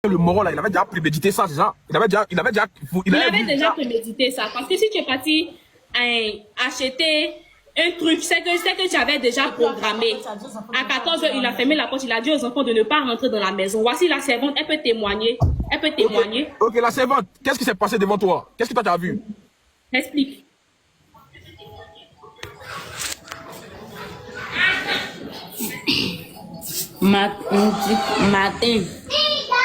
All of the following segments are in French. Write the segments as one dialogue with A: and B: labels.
A: Le Moro là, il avait déjà prémédité ça, c'est ça? Il avait
B: déjà prémédité ça. Parce que si tu es parti acheter un truc, c'est que tu avais déjà programmé. À 14 h, il a fermé la porte, il a dit aux enfants de ne pas rentrer dans la maison. Voici la servante, elle peut témoigner.
A: Ok, la servante, qu'est-ce qui s'est passé devant toi? Qu'est-ce que toi tu as vu?
B: Explique.
C: Matin,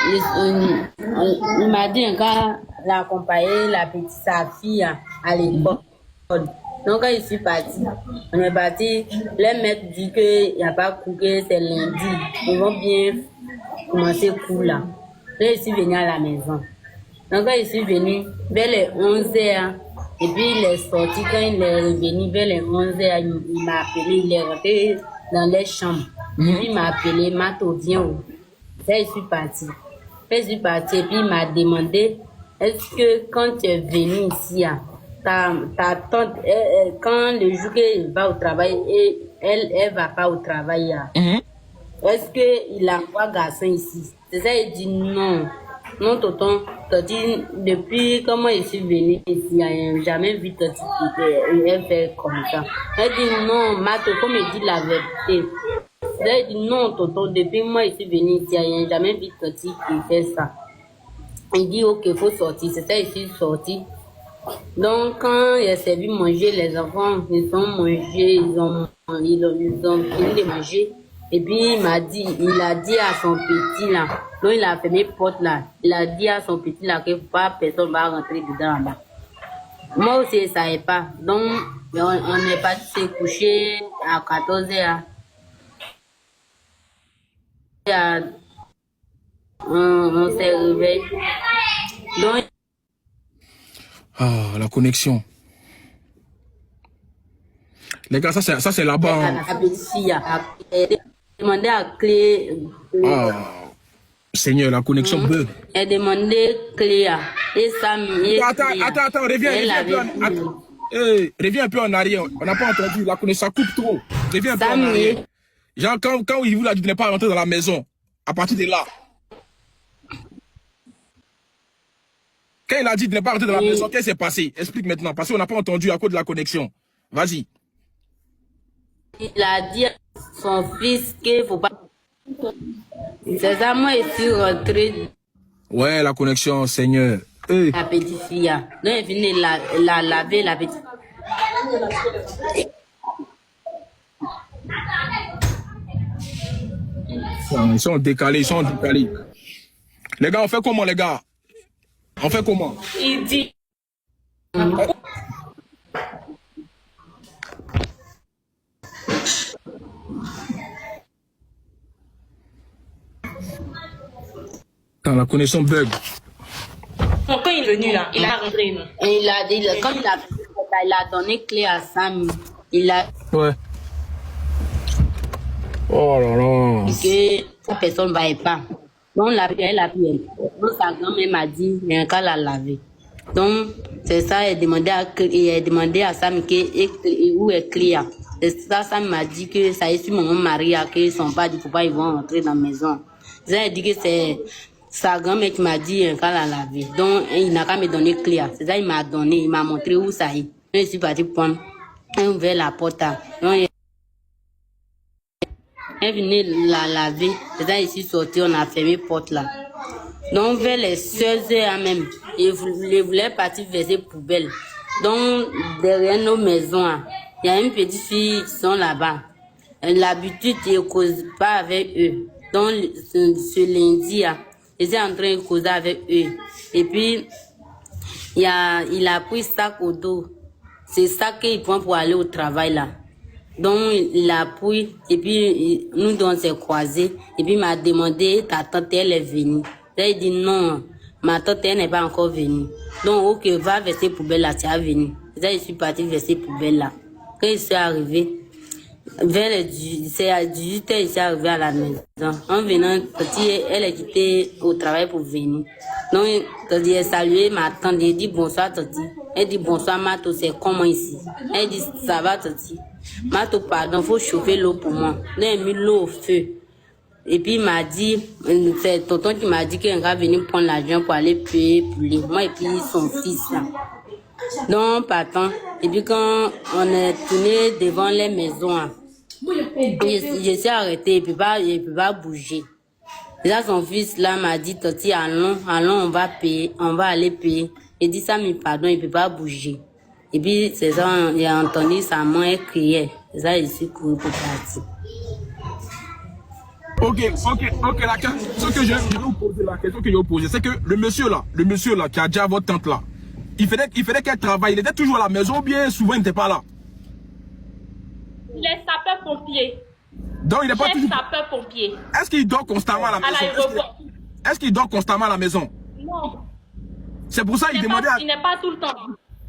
C: il m'a dit encore d'accompagner la petite sa fille à l'école. Donc quand je suis partie, on est parti, le maître dit qu'il n'y a pas cours, que c'est lundi. Ils vont bien commencer cours là. Donc je suis venue à la maison. Donc quand je suis venue, vers les 11 h, et puis il est sorti, quand il est revenu vers les 11 h, il m'a appelé, il est rentré dans les chambres. Et puis il m'a appelé, Mato, viens où? Là, je suis partie. Je suis partie et puis il m'a demandé, est-ce que quand tu es venu ici, ta tante, quand le jour qu'elle va au travail, et elle va pas au travail, est-ce qu'il envoie garçon ici? C'est ça, il dit non. Non, tonton, dit, depuis comment je suis venue ici, il n'y a jamais vu Tati elle fait comme ça. Elle dit non, Mato, comme il dit la vérité. Là, il dit non, tonton, depuis moi je suis venue ici, il n'y a jamais vu Tati qui fait ça. Il dit ok, il faut sortir. C'est ça, je suis sortie. Donc, quand il a servi manger, les enfants, ils ont mangé, ils ont fini de manger. Et puis, il a dit à son petit là, donc il a fermé la porte là, il a dit à son petit là que pas personne va rentrer dedans là-bas. Moi aussi, je ne savais pas. Donc, on est parti se coucher à 14 h. On s'est réveillé. Donc,
A: la connexion. Les gars, ça c'est là-bas.
C: La petite fille a demandé à clé.
A: Seigneur, la connexion bug.
C: Elle demandait clé. Et ça
A: Attends, reviens un peu en arrière. On n'a pas entendu, la connexion coupe trop. Reviens un peu en arrière. Genre, quand il vous a dit de ne pas rentrer dans la maison, à partir de là. Quand il a dit de ne pas rentrer dans la maison, qu'est-ce qui s'est passé? Explique maintenant, parce qu'on n'a pas entendu à cause de la connexion. Vas-y.
C: Il a dit à son fils qu'il ne faut pas... C'est ça, moi, je suis rentrée.
A: Ouais, la connexion, Seigneur.
C: La petite fille. Donc, elle venait la laver, la petite.
A: Ils sont décalés. Les gars, on fait comment, les gars? On fait comment?
B: Il dit...
A: Quand la connexion bug.
B: Quand il est venu là, il a rentré.
C: Et il a dit, comme il a donné clé à Sam, il a...
A: Ouais. Oh là là.
C: Que personne ne va pas. Donc, elle a pris. Donc, sa grand-mère m'a dit, il y a un cas à laver. Donc, c'est ça, elle a demandé à Sam où est Cléa. C'est ça, Sam m'a dit que ça est sur mon mari, qu'ils ne sont pas dit, faut pas, ils vont rentrer dans la maison. Ça, elle dit que c'est sa grand-mère qui m'a dit, il y a un cas à laver. Donc, il n'a qu'à me donner Cléa. C'est ça, il m'a donné, il m'a montré où ça est. Donc, je suis partie prendre, elle a ouvert la porte. Donc, elle venait la laver. C'est ça, je suis sortie, on a fermé la porte là. Donc, vers les 16 h même, ils voulaient partir verser poubelle. Donc, derrière nos maisons, il y a une petite fille qui sont là-bas. L'habitude, ils ne causent pas avec eux. Donc, ce lundi, ils étaient en train de causer avec eux. Et puis, il a pris sac au dos. C'est ça qu'il prend pour aller au travail là. Donc, il a pris, et puis, nous, on s'est croisés. Et puis, il m'a demandé, ta tante, elle est venue. Là, il dit non, ma tante, elle n'est pas encore venue. Donc, ok, va verser poubelle là, tu es venu. Là, je suis parti verser poubelle là. Quand je suis arrivé, vers les 18 h, je suis arrivé à la maison. En venant, elle est quittée au travail pour venir. Donc, quand elle a salué ma tante, elle dit bonsoir, Tati. Elle dit bonsoir, Mato, c'est comment ici? Elle dit ça va, Tati. Mato, pardon, faut chauffer l'eau pour moi. Là, elle a mis l'eau au feu. Et puis il m'a dit, c'est tonton qui m'a dit qu'il va venir prendre l'argent pour aller payer pour lui. Moi et puis son fils là. Donc partant. Et puis quand on est tourné devant les maisons, hein, je suis arrêté, il peut pas bouger. Là son fils là m'a dit, Toti, allons, on va payer, on va aller payer. Il dit ça, mais pardon, il peut pas bouger. Et puis c'est ça, il a entendu sa main, elle criait. C'est ça, il s'est couru pour partir.
A: Ok, la question que je vais vous poser, la question que je vais vous poser, c'est que le monsieur là, qui a déjà votre tante là, il faisait quel travail? Il était toujours à la maison ou bien souvent il n'était pas là?
B: Il est sapeur-pompier.
A: Donc il n'est pas toujours...
B: sapeur-pompier.
A: Est-ce qu'il dort constamment à la maison?
B: À l'aéroport.
A: Est-ce qu'il dort constamment à la maison?
B: Non.
A: C'est pour ça qu'il demandait...
B: Il n'est pas tout le temps.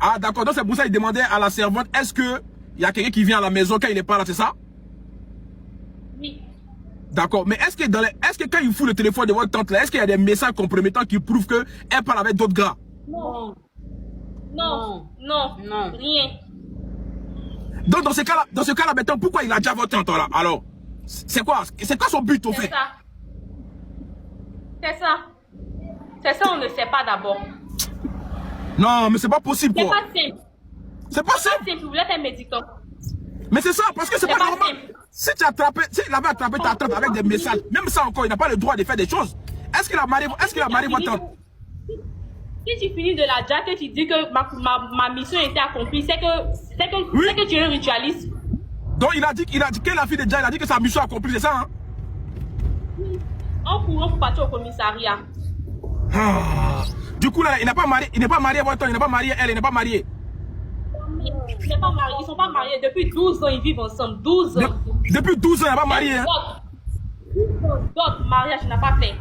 A: Ah d'accord, donc c'est pour ça qu'il demandait à la servante, est-ce que il y a quelqu'un qui vient à la maison quand il n'est pas là, c'est ça?
B: Oui.
A: D'accord, mais est-ce que quand il fout le téléphone de votre tante là, est-ce qu'il y a des messages compromettants qui prouvent qu'elle parle avec d'autres gars?
B: Non. Non. Rien.
A: Donc dans ce cas-là, maintenant, pourquoi il a déjà votre tante là? Alors, c'est quoi son but au fait?
B: C'est ça, on ne sait pas d'abord.
A: Non, mais c'est pas possible
B: C'est
A: quoi.
B: pas simple.
A: C'est pas simple.
B: Vous voulez un médicament.
A: Mais c'est ça, parce que c'est pas normal.
B: Simple.
A: Si il avait attrapé ta tante avec des messages, même ça encore, il n'a pas le droit de faire des choses. Est-ce qu'il a marié votre tante?
B: Si tu finis de la jack et tu dis que ma mission était accomplie, c'est que tu es un ritualiste.
A: Donc il a dit que la fille de Jack, il a dit que sa mission accomplie, c'est ça hein?
B: En courant pour partir au commissariat.
A: Ah. Du coup là, il n'est pas marié à votre tante, il n'est pas marié elle, il n'est pas marié.
B: Ils ne sont pas mariés. Depuis 12 ans, ils vivent ensemble. 12 ans.
A: Depuis 12 ans, il n'est pas marié. Hein?
B: D'autres mariages, il n'a pas fait.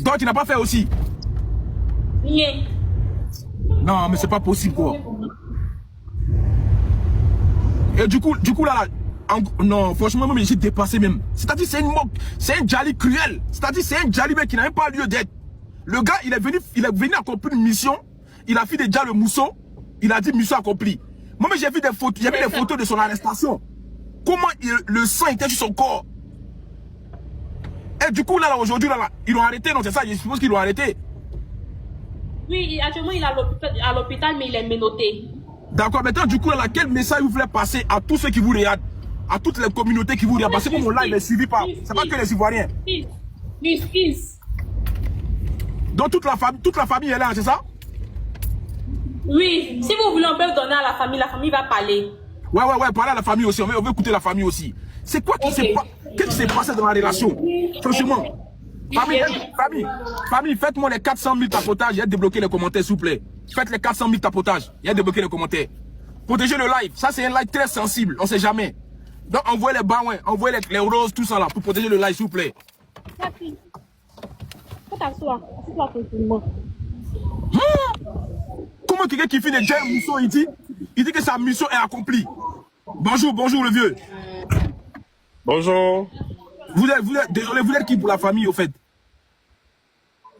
A: Donc, il n'a pas fait aussi?
B: Rien.
A: Non, mais c'est pas possible, quoi. Et du coup là, non, franchement, même, je suis dépassé même. C'est-à-dire, c'est une moque. C'est un Djali cruel. C'est-à-dire, c'est un Djali, mec, qui n'a même pas lieu d'être. Le gars, il est venu accomplir une mission. Il a fait déjà le mousseau. Il a dit mission accomplie. Moi, j'ai vu des photos, de son arrestation. Comment le sang était sur son corps. Et du coup, là aujourd'hui, ils l'ont arrêté, non, c'est ça, je suppose qu'ils l'ont arrêté.
B: Oui, actuellement, il est à l'hôpital, mais il est menotté.
A: D'accord, maintenant, du coup, là, quel message vous voulez passer à tous ceux qui vous regardent, à toutes les communautés qui vous regardent? Parce que mon live est suivi par, c'est pas que les Ivoiriens.
B: Justice.
A: Donc, toute la famille est là, c'est ça?
B: Oui, si vous voulez, on peut le donner à la famille va parler.
A: Ouais, parler à la famille aussi, on veut écouter la famille aussi. C'est quoi qui s'est passé dans la relation? Franchement. Famille, faites-moi les 400 000 tapotages, il y a débloqué les commentaires, s'il vous plaît. Faites les 400 000 tapotages, il y a débloqué les commentaires. Protégez le live, ça c'est un live très sensible, on sait jamais. Donc envoyez les baouins, envoyez les roses, tout ça là, pour protéger le live, s'il vous plaît. Comment quelqu'un qui finit déjà un mousseau, il dit que sa mission est accomplie. Bonjour le vieux.
D: Bonjour.
A: Désolé, vous êtes qui pour la famille au fait?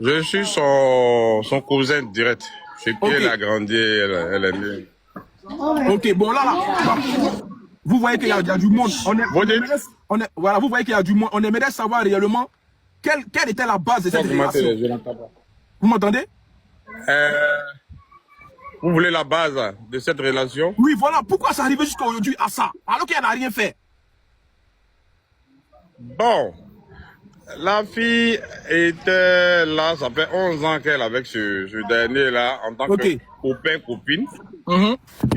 D: Je suis son cousin direct. Chez qui
A: Okay.
D: elle a grandi, elle est née.
A: Ok, bon là, vous voyez qu'il y a du monde. Voilà, vous voyez qu'il y a du monde. On aimerait savoir réellement quelle était la base de cette relation. Vous m'entendez?
D: Vous voulez la base de cette relation?
A: Oui, voilà. Pourquoi ça arrive jusqu'à aujourd'hui à ça, alors qu'elle n'a rien fait?
D: Bon, la fille était là, ça fait 11 ans qu'elle est avec ce dernier-là, en tant que copain-copine.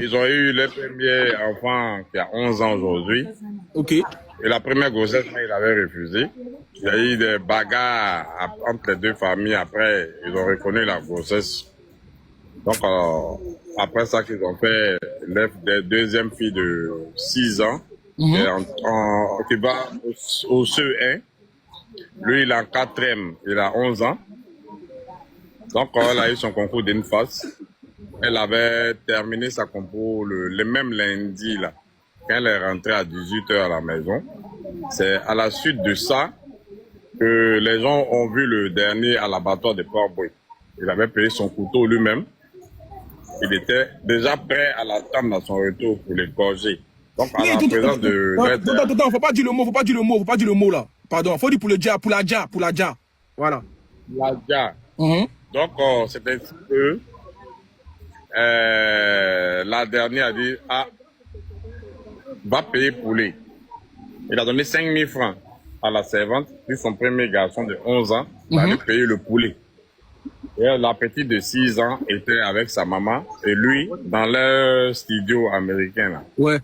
D: Ils ont eu le premier enfant qui a 11 ans aujourd'hui.
A: Ok.
D: Et la première grossesse, il avait refusé. Il y a eu des bagarres entre les deux familles. Après, ils ont reconnu la grossesse. Donc, après ça, qu'ils ont fait la deuxième fille de 6 ans, qui va au CE1. Lui, il est en 4e, il a 11 ans. Donc, elle a eu son concours d'une face. Elle avait terminé sa concours le même lundi, là, quand elle est rentrée à 18 h à la maison. C'est à la suite de ça que les gens ont vu le dernier à l'abattoir de Port-Boué. Il avait payé son couteau lui-même. Il était déjà prêt à l'attendre à son retour pour l'égorger. Donc, à la présence de...
A: Attends, faut pas dire le mot là. Pardon, faut dire pour le Dja, pour la Dja. Voilà.
D: La Dja. Donc, c'est ainsi que la dernière a dit, ah, va payer poulet. Il a donné 5 000 francs à la servante, puis son premier garçon de 11 ans va lui payer le poulet. Et la petite de 6 ans était avec sa maman et lui dans leur studio américain là.
A: Ouais.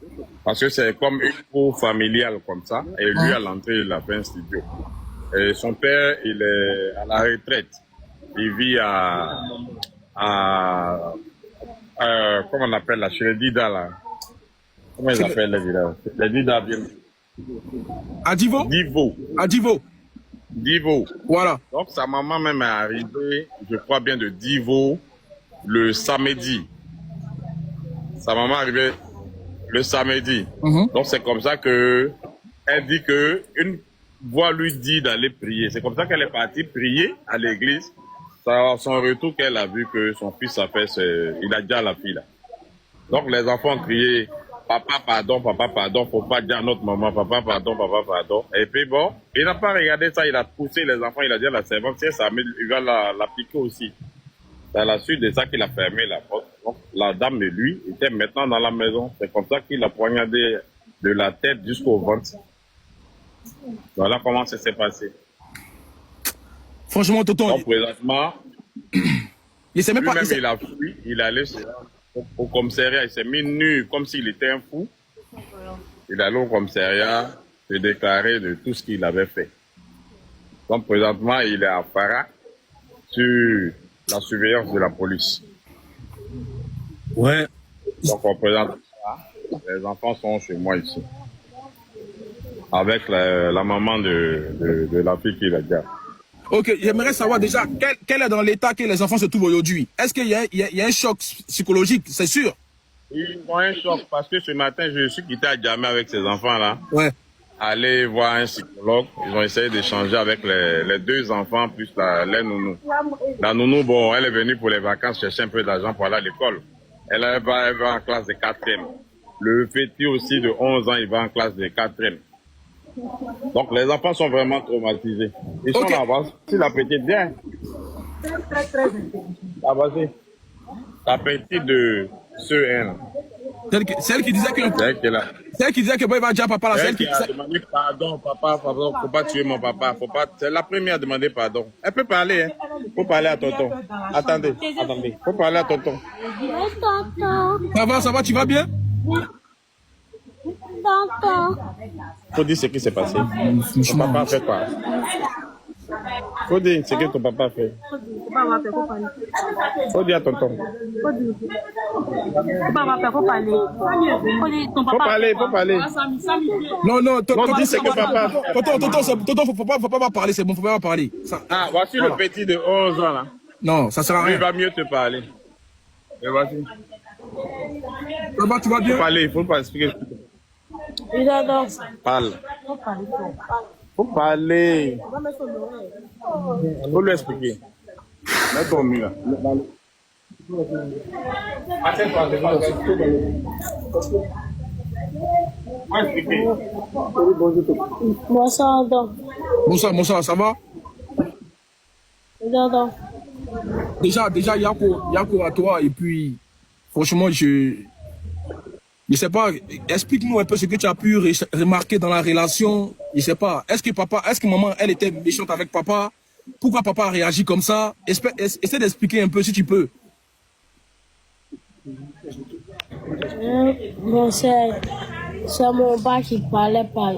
D: Parce que c'est comme une cour familiale comme ça. Et lui à l'entrée il a fait un studio. Et son père il est à la retraite. Il vit comment on appelle la chez les Dida là. Comment ils appellent les Dida? Les Dida bien.
A: À Divo? À Divo.
D: Divo.
A: Voilà.
D: Donc sa maman même est arrivée, je crois bien de Divo, le samedi. Sa maman est arrivée le samedi. Donc c'est comme ça que elle dit que une voix lui dit d'aller prier. C'est comme ça qu'elle est partie prier à l'église. C'est à son retour qu'elle a vu que son fils a fait il a déjà la fille là. Donc les enfants ont crié papa pardon, faut pas dire à notre maman, papa pardon. Et puis bon, il n'a pas regardé ça, il a poussé les enfants, il a dit à la servante, tiens, ça, il va la piquer aussi. C'est à la suite de ça qu'il a fermé la porte. Donc la dame de lui était maintenant dans la maison. C'est comme ça qu'il a poignardé de la tête jusqu'au ventre. Voilà comment ça s'est passé.
A: Franchement, Tonton.
D: Donc présentement,
A: il sait même pas.
D: Il a fui, il est allé au commissariat, il s'est mis nu comme s'il était un fou. Il est allé au commissariat se déclarer de tout ce qu'il avait fait. Donc présentement, il est à Farah sur la surveillance de la police.
A: Ouais.
D: Donc on présente ça. Les enfants sont chez moi ici. Avec la maman de la fille qui l'a dit.
A: Ok, j'aimerais savoir déjà quel est dans l'état que les enfants se trouvent aujourd'hui. Est-ce qu'il y a un choc psychologique, c'est sûr?
D: Ils ont un choc parce que ce matin, je suis quitté à Djamé avec ces enfants-là.
A: Ouais.
D: Aller voir un psychologue. Ils ont essayé d'échanger avec les deux enfants plus les nounous. La nounou, bon, elle est venue pour les vacances chercher un peu d'argent pour aller à l'école. Elle va en classe de 4e. Le petit aussi de 11 ans, il va en classe de 4e. Donc les enfants sont vraiment traumatisés. Ils sont là-bas. Si la petite vient. Ah, vas-y. La petite de ce 1.
A: Celle qui disait que. Celle qui disait que bon, il va dire papa là.
D: Celle qui a demandé pardon, papa, faut pas tuer mon papa. C'est la première à demander pardon. Elle peut parler, hein. Faut parler à tonton. Attendez. Faut parler à tonton.
A: Ça va, tu vas bien?
D: Faut dire ce qui s'est passé. Ton papa a fait quoi? Faut dire ce que ton papa a fait. Faut dire à tonton. Faut parler.
A: Non,
D: tonton, dis ce que papa a fait.
A: Tonton, faut pas parler, c'est bon, faut pas parler.
D: Ah, voici le petit de 11 ans là.
A: Non, ça sert à rien.
D: Il va mieux te parler. Et voici.
A: Tu vas bien?
D: Il faut pas expliquer. Parle. Faut parler. Faut lui expliquer. Mets ton mieux là.
A: Bonsoir, ça va? Déjà, Yako à toi, et puis, franchement, je sais pas, explique-nous un peu ce que tu as pu remarquer dans la relation, je sais pas, est-ce que maman, elle était méchante avec papa? Pourquoi papa a réagi comme ça? Essaie d'expliquer un peu si tu peux.
E: Bon, c'est mon père qui parlait pas,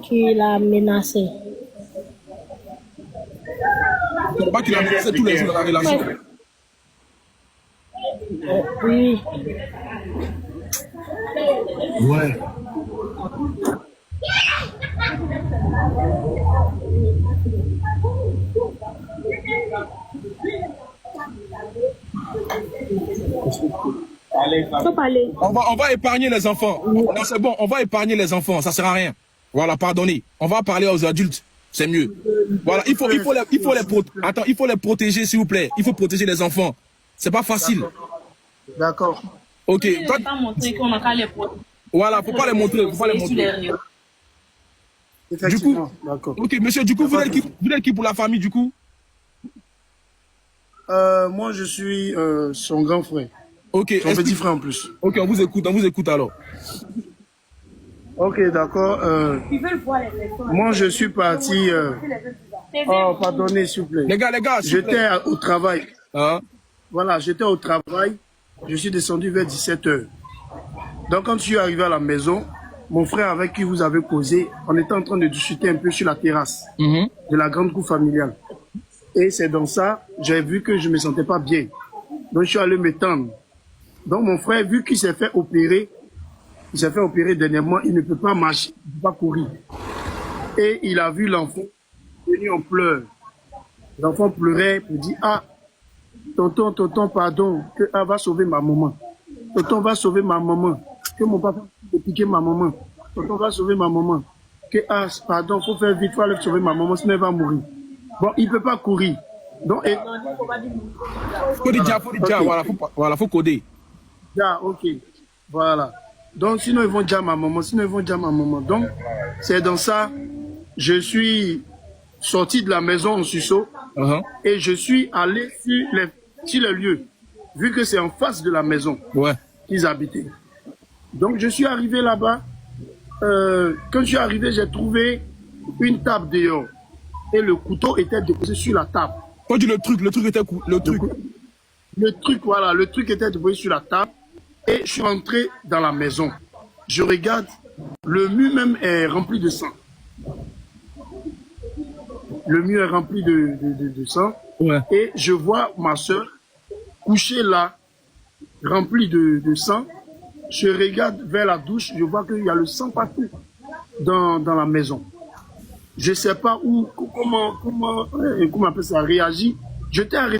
E: qui l'a menacé.
A: C'est pas qu'il a menacé tous les jours dans la relation.
E: Oui.
A: Ouais.
B: Faut parler.
A: On va épargner les enfants. Non, c'est bon, on va épargner les enfants, ça sert à rien. Voilà, pardonnez. On va parler aux adultes, c'est mieux. Voilà, il faut les protéger, s'il vous plaît. Il faut protéger les enfants. C'est pas facile.
F: D'accord.
A: Ok.
B: Pas montrer qu'on a qu'à les protéger.
A: Voilà, faut pas les montrer.
F: Effectivement, d'accord.
A: Ok, monsieur, du coup, vous êtes qui pour la famille, du coup?
F: Moi, je suis son grand frère.
A: Ok.
F: Son petit frère en plus.
A: Ok, on vous écoute alors.
F: Ok, d'accord. Moi, je suis parti... Oh, pardonnez, s'il vous plaît.
A: Les gars,
F: j'étais au travail.
A: Hein?
F: Voilà, j'étais au travail. Je suis descendu vers 17h. Donc, quand je suis arrivé à la maison, mon frère avec qui vous avez causé, on était en train de discuter un peu sur la terrasse de la grande cour familiale. Et c'est dans ça, j'ai vu que je ne me sentais pas bien. Donc, je suis allé m'étendre. Donc, mon frère, vu qu'il s'est fait opérer dernièrement, il ne peut pas marcher, il ne peut pas courir. Et il a vu l'enfant venir en pleurs. L'enfant pleurait pour dire, ah, tonton, pardon, que ah, va sauver ma maman. Tonton va sauver ma maman. Que mon papa va piquer ma maman. Tonton va sauver ma maman. Que ah, pardon, faut faire vite, faut aller sauver ma maman, sinon elle va mourir. Bon, il ne peut pas courir. Donc,
A: faut dire, voilà, faut coder.
F: Ah, ok, voilà. Donc, sinon ils vont dire ma maman, Donc, c'est dans ça, je suis sorti de la maison en sursaut et je suis allé sur le lieu, vu que c'est en face de la maison qu'ils habitaient. Donc, je suis arrivé là-bas. Quand je suis arrivé, j'ai trouvé une table dehors et le couteau était déposé sur la table.
A: Quand tu dis le truc était le truc.
F: Le truc était déposé sur la table et je suis rentré dans la maison. Je regarde, le mur même est rempli de sang. Le mur est rempli de sang.
A: Ouais.
F: Et je vois ma soeur couchée là, remplie de sang. Je regarde vers la douche, je vois qu'il y a le sang partout dans la maison. Je ne sais pas comment on appelle ça, réagir. Je t'ai arrêté.